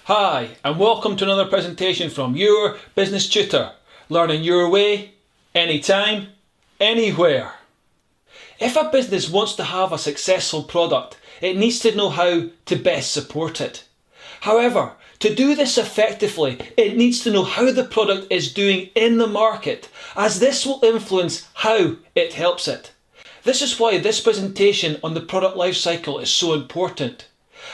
Hi, and welcome to another presentation from your business tutor, learning your way, anytime, anywhere. If a business wants to have a successful product, it needs to know how to best support it. However, to do this effectively, it needs to know how the product is doing in the market, as this will influence how it helps it. This is why this presentation on the product life cycle is so important,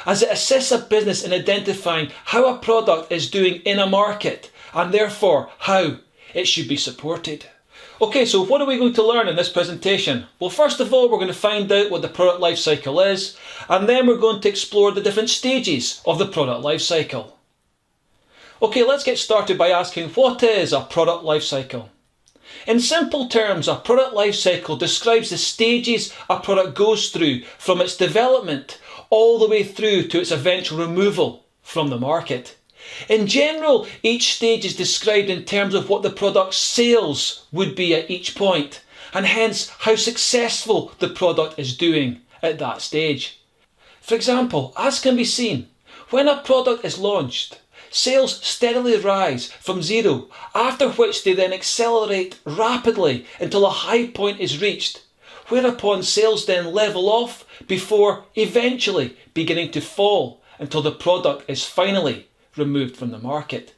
as it assists a business in identifying how a product is doing in a market and therefore how it should be supported. Okay, so what are we going to learn in this presentation? Well, first of all, we're going to find out what the product life cycle is, and then we're going to explore the different stages of the product life cycle. Okay, let's get started by asking, what is a product life cycle? In simple terms, a product life cycle describes the stages a product goes through from its development all the way through to its eventual removal from the market. In general, each stage is described in terms of what the product's sales would be at each point, and hence how successful the product is doing at that stage. For example, as can be seen, when a product is launched, sales steadily rise from zero, after which they then accelerate rapidly until a high point is reached, whereupon sales then level off before eventually beginning to fall until the product is finally removed from the market.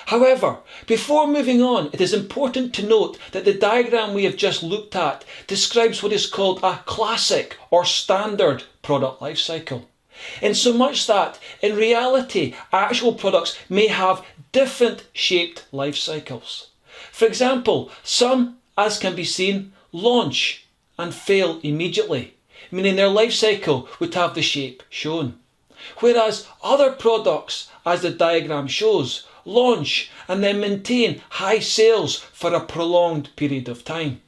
However, before moving on, it is important to note that the diagram we have just looked at describes what is called a classic or standard product life cycle, in so much that, in reality, actual products may have different shaped life cycles. For example, some, as can be seen, launch and fail immediately, meaning their life cycle would have the shape shown. Whereas other products, as the diagram shows, launch and then maintain high sales for a prolonged period of time.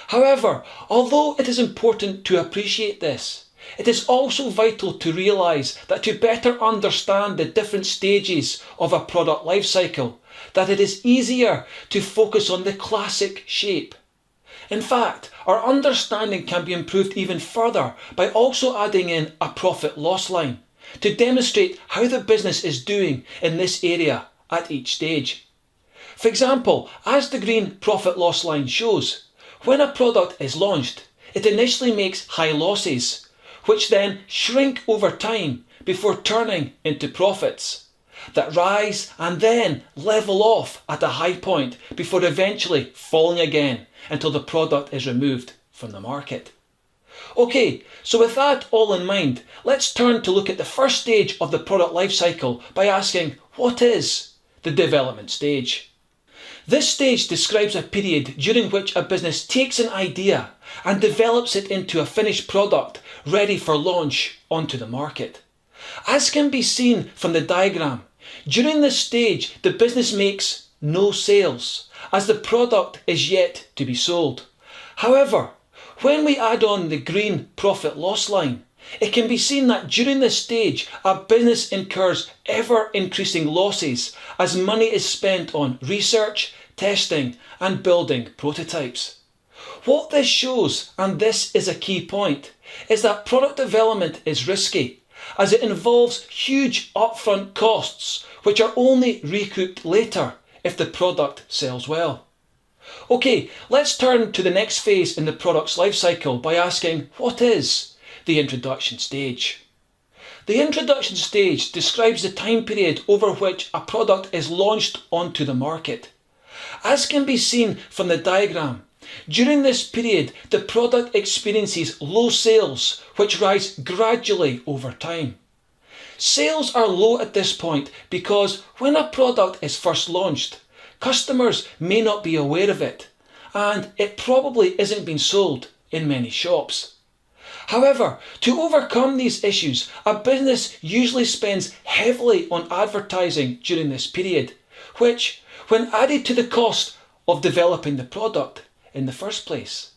However, although it is important to appreciate this, it is also vital to realise that to better understand the different stages of a product life cycle, that it is easier to focus on the classic shape. In fact, our understanding can be improved even further by also adding in a profit-loss line to demonstrate how the business is doing in this area at each stage. For example, as the green profit-loss line shows, when a product is launched, it initially makes high losses, which then shrink over time before turning into profits that rise and then level off at a high point before eventually falling again until the product is removed from the market. Okay, so with that all in mind, let's turn to look at the first stage of the product life cycle by asking, what is the development stage? This stage describes a period during which a business takes an idea and develops it into a finished product ready for launch onto the market. As can be seen from the diagram, during this stage the business makes no sales, as the product is yet to be sold. However, when we add on the green profit-loss line, it can be seen that during this stage a business incurs ever-increasing losses as money is spent on research, testing and building prototypes. What this shows, and this is a key point, is that product development is risky, as it involves huge upfront costs which are only recouped later if the product sells well. Okay, let's turn to the next phase in the product's life cycle by asking, what is the introduction stage? The introduction stage describes the time period over which a product is launched onto the market. As can be seen from the diagram, during this period the product experiences low sales which rise gradually over time. Sales are low at this point because when a product is first launched, customers may not be aware of it, and it probably isn't being sold in many shops. However, to overcome these issues, a business usually spends heavily on advertising during this period, which, when added to the cost of developing the product in the first place,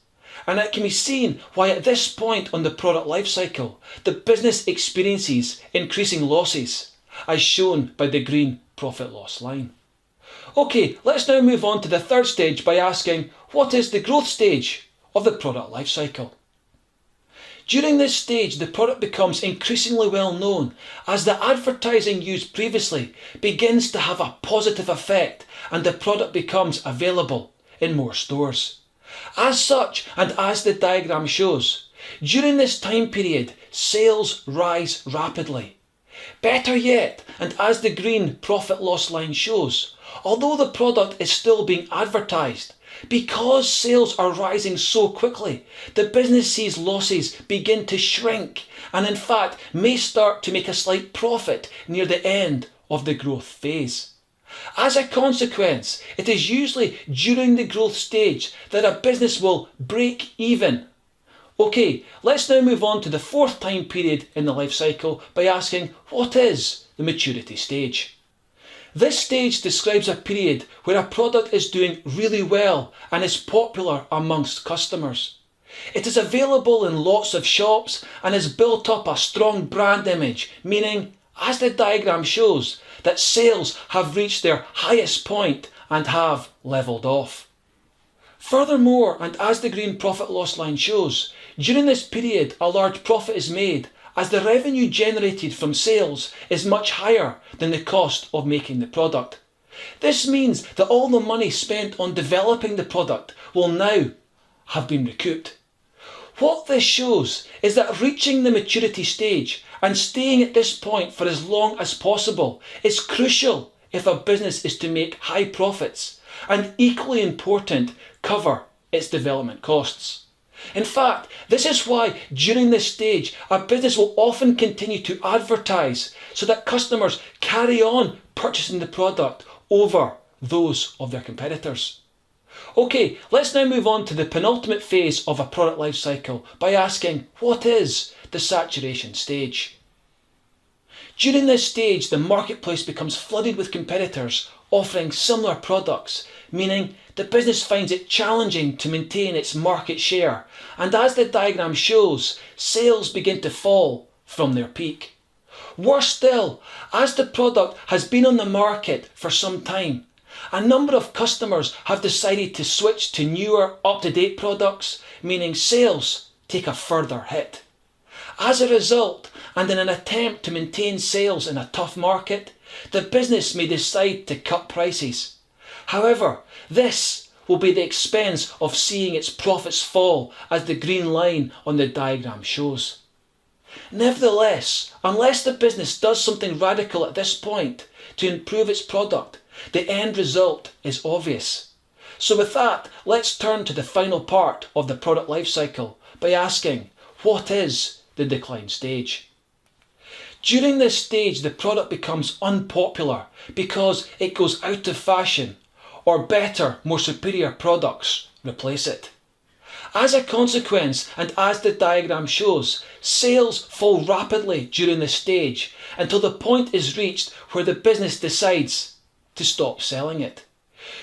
and it can be seen why at this point on the product life cycle, the business experiences increasing losses, as shown by the green profit-loss line. Okay, let's now move on to the third stage by asking, what is the growth stage of the product life cycle? During this stage, the product becomes increasingly well known as the advertising used previously begins to have a positive effect and the product becomes available in more stores. As such, and as the diagram shows, during this time period, sales rise rapidly. Better yet, and as the green profit loss line shows, although the product is still being advertised, because sales are rising so quickly, the business sees losses begin to shrink and in fact may start to make a slight profit near the end of the growth phase. As a consequence, it is usually during the growth stage that a business will break even. Okay, let's now move on to the fourth time period in the life cycle by asking, what is the maturity stage? This stage describes a period where a product is doing really well and is popular amongst customers. It is available in lots of shops and has built up a strong brand image, meaning, as the diagram shows, that sales have reached their highest point and have levelled off. Furthermore, and as the green profit loss line shows, during this period a large profit is made as the revenue generated from sales is much higher than the cost of making the product. This means that all the money spent on developing the product will now have been recouped. What this shows is that reaching the maturity stage and staying at this point for as long as possible is crucial if a business is to make high profits, and equally important, cover its development costs. In fact, this is why during this stage a business will often continue to advertise so that customers carry on purchasing the product over those of their competitors. Okay, let's now move on to the penultimate phase of a product life cycle by asking, what is the saturation stage? During this stage, the marketplace becomes flooded with competitors offering similar products, meaning the business finds it challenging to maintain its market share, and as the diagram shows, sales begin to fall from their peak. Worse still, as the product has been on the market for some time, a number of customers have decided to switch to newer, up-to-date products, meaning sales take a further hit. As a result, and in an attempt to maintain sales in a tough market, the business may decide to cut prices. However, this will be the expense of seeing its profits fall, as the green line on the diagram shows. Nevertheless, unless the business does something radical at this point to improve its product, the end result is obvious. So with that, let's turn to the final part of the product life cycle by asking, what is the decline stage? During this stage, the product becomes unpopular because it goes out of fashion, or better, more superior products replace it. As a consequence, and as the diagram shows, sales fall rapidly during this stage until the point is reached where the business decides to stop selling it.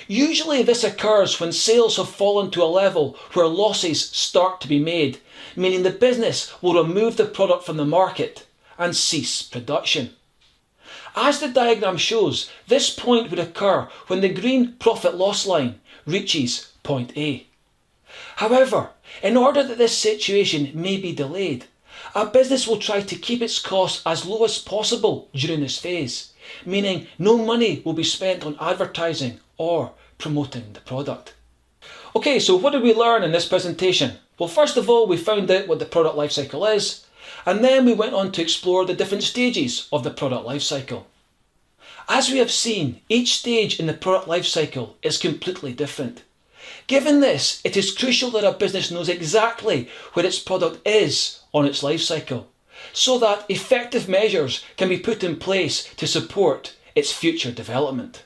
Usually this occurs when sales have fallen to a level where losses start to be made, meaning the business will remove the product from the market and cease production. As the diagram shows, this point would occur when the green profit loss line reaches point A. However, in order that this situation may be delayed, a business will try to keep its costs as low as possible during this phase, meaning no money will be spent on advertising or promoting the product. Okay, so what did we learn in this presentation? Well, first of all, we found out what the product life cycle is, and then we went on to explore the different stages of the product life cycle. As we have seen, each stage in the product life cycle is completely different. Given this, it is crucial that a business knows exactly where its product is on its life cycle, so that effective measures can be put in place to support its future development.